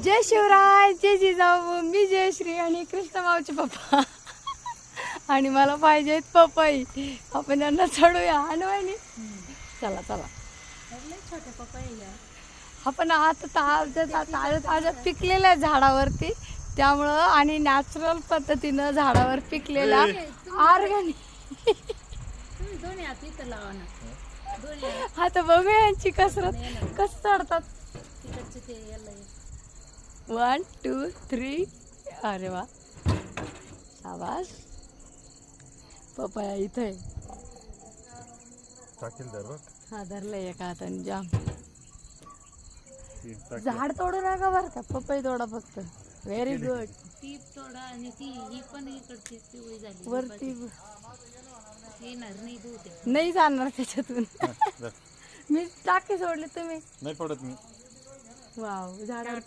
जय शिवराय, जय जिजाऊ, मी जयश्री आणि कृष्ण मावचे पप्पा. आणि मला पाहिजे पपई. आपण यांना चढूया आणि वहिनी चला चला. छोटे पपई आपण आता ताज्या पिकलेल्या झाडावरती, त्यामुळं आणि नॅचरल पद्धतीनं झाडावर पिकलेल्या ऑर्गॅनिक. दोन्ही हात इथं लावा ना. दोन्ही आता बघूया यांची कसरत कसं चढतात. तिकडचे ते याला 1 2 3. अरे वा, शाबास. पपया इथे हा धरलंय एका हाताने जाम. झाड तोडू नका बरं का, पपई तोडा फक्त. Very good. ती तोडा आणि ती ही पण इकडची पिवळी झाली वरती येणार नाही बहुतेक. नाही जाणार त्याच्यातून. मी टाके सोडले, तुम्ही नाही पडत मी. वाव, झाडावर